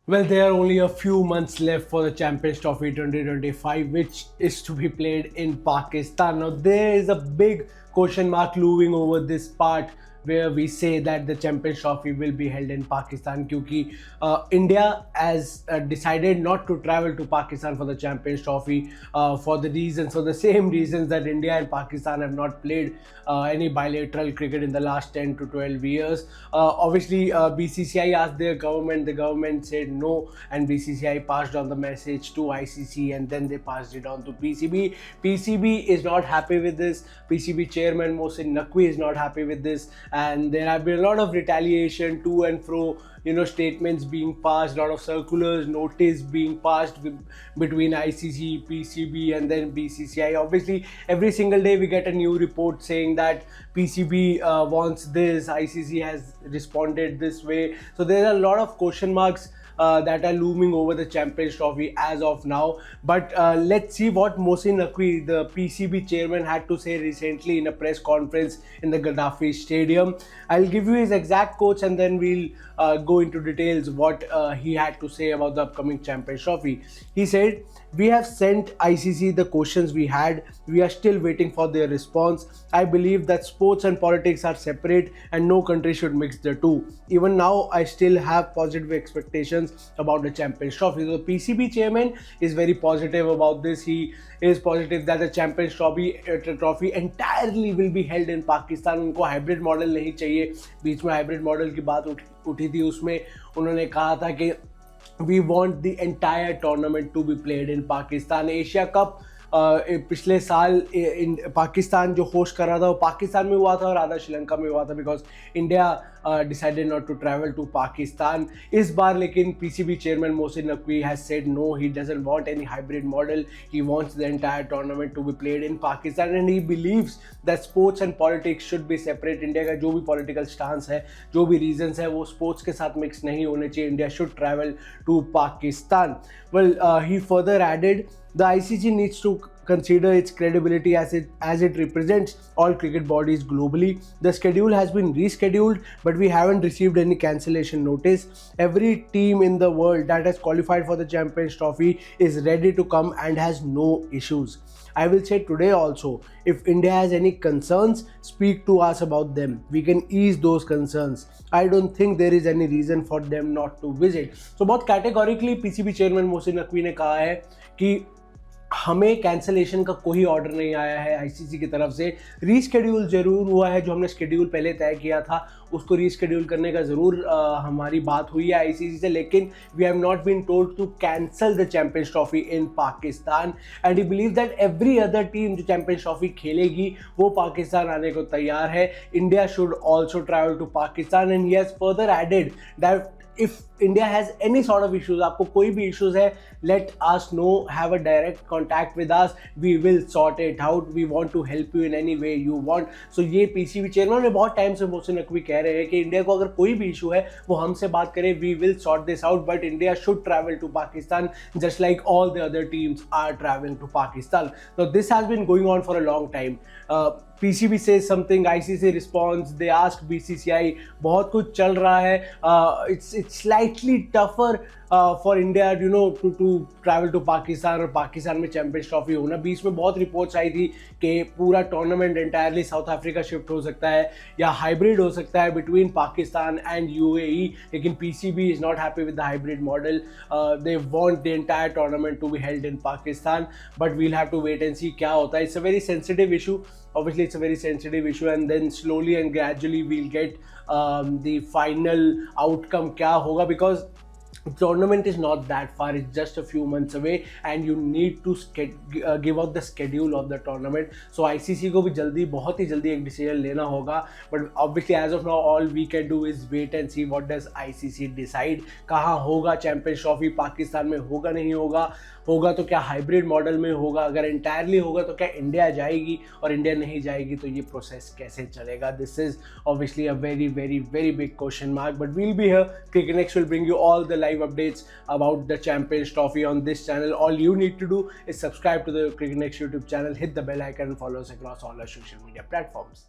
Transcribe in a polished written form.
Well, there are only a few months left for the Champions Trophy 2025, which is to be played in Pakistan. Now, there is a big question mark looming over this part where we say that the Champions Trophy will be held in Pakistan because India has decided not to travel to Pakistan for the Champions Trophy for the same reasons that India and Pakistan have not played any bilateral cricket in the last 10 to 12 years. Obviously, BCCI asked their government, the government said no, and BCCI passed on the message to ICC and then they passed it on to PCB. PCB is not happy with this. PCB chairman Mohsin Naqvi is not happy with this, and there have been a lot of retaliation to and fro, statements being passed, a lot of circulars, notice being passed between ICC, PCB, and then BCCI. Obviously, every single day we get a new report saying that PCB wants this, ICC has responded this way. So there are a lot of question marks that are looming over the Champions Trophy as of now. But let's see what Mohsin Naqvi, the PCB chairman, had to say recently in a press conference in the Gaddafi Stadium. I'll give you his exact quotes and then we'll go into details what he had to say about the upcoming Champions Trophy. He said, "We have sent ICC the questions we had. We are still waiting for their response. I believe that sports and politics are separate and no country should mix the two. Even now, I still have positive expectations about the Champions Trophy." So the PCB chairman is very positive about this. He is positive that the Champions Trophy entirely will be held in Pakistan. उनको hybrid model नहीं चाहिए. बीच में hybrid model की बात उठी थी, उसमें उन्होंने कहा था कि we want the entire tournament to be played in Pakistan. Asia cup पिछले साल इन पाकिस्तान जो होस्ट कर रहा था वो पाकिस्तान में हुआ था और आधा श्रीलंका में हुआ था because India decided not to travel to Pakistan. इस बार लेकिन PCB chairman Mohsin Naqvi has said no, he doesn't want any hybrid model. He wants the entire tournament to be played in Pakistan and he believes that sports and politics should be separate. India का जो भी political stance है, जो भी reasons है, वो sports के साथ मिक्स नहीं होने चाहिए. India should travel to Pakistan. Well, he further added the ICC needs to consider its credibility as it represents all cricket bodies globally. The schedule has been rescheduled, but we haven't received any cancellation notice. Every team in the world that has qualified for the Champions Trophy is ready to come and has no issues. I will say today also, if India has any concerns, speak to us about them. We can ease those concerns. I don't think there is any reason for them not to visit. So बहुत categorically PCB chairman Mohsin Naqvi ने कहा है कि हमें cancellation का कोई order नहीं आया है आईसीसी की तरफ से. रीस्केड्यूल जरूर हुआ है, जो हमने शेड्यूल पहले तय किया था उसको रीस्केड्यूल करने का ज़रूर हमारी बात हुई है आईसीसी से, लेकिन we have not been told to cancel the Champions Trophy in Pakistan. And he believe that every other team जो चैंपियंस ट्रॉफी खेलेगी वो पाकिस्तान आने को तैयार है. India should also travel to Pakistan and he has further added that if India has any sort of issues, आपको कोई भी issues है, let us know, have a direct contact with us, we will sort it out, we want to help you in any way you want. So ये PCB chairman ने बहुत time से मोहसिन नकवी कह रहे हैं कि इंडिया को अगर कोई भी इशू है वो हमसे बात करें, we will sort this out, but India should travel to Pakistan just like all the other teams are traveling to Pakistan. So this has been going on for a long time. PCB says something, ICC responds, they ask BCCI, बहुत कुछ चल रहा है. It's slightly tougher for India to travel to Pakistan और पाकिस्तान में champions trophy होना. बीच में बहुत रिपोर्ट्स आई थी कि पूरा tournament entirely South Africa shift हो सकता है या हाइब्रिड हो सकता है बिटवीन पाकिस्तान एंड यूएई, लेकिन PCB is not happy with the hybrid model. They want the entire tournament to be held in Pakistan, but we'll have to wait and see क्या होता है. It's a very sensitive issue. Obviously, it's a very sensitive issue, and then slowly and gradually we'll get the final outcome क्या होगा, because tournament is not that far, it's just a few months away and you need to give out the schedule of the tournament. So ICC को भी जल्दी, बहुत ही जल्दी एक decision लेना होगा. But obviously as of now all we can do is wait and see what does ICC decide. कहाँ होगा चैंपियंस ट्रॉफी, पाकिस्तान में होगा नहीं होगा, होगा तो क्या हाइब्रिड मॉडल में होगा, अगर एंटायरली होगा तो क्या इंडिया जाएगी, और इंडिया नहीं जाएगी तो ये प्रोसेस कैसे चलेगा. This is obviously a very very very big question mark, but we'll be here. Cricket next will bring you all the live updates about the Champions Trophy on this channel. All you need to do is subscribe to the Cricket Next YouTube channel, hit the bell icon and follow us across all our social media platforms.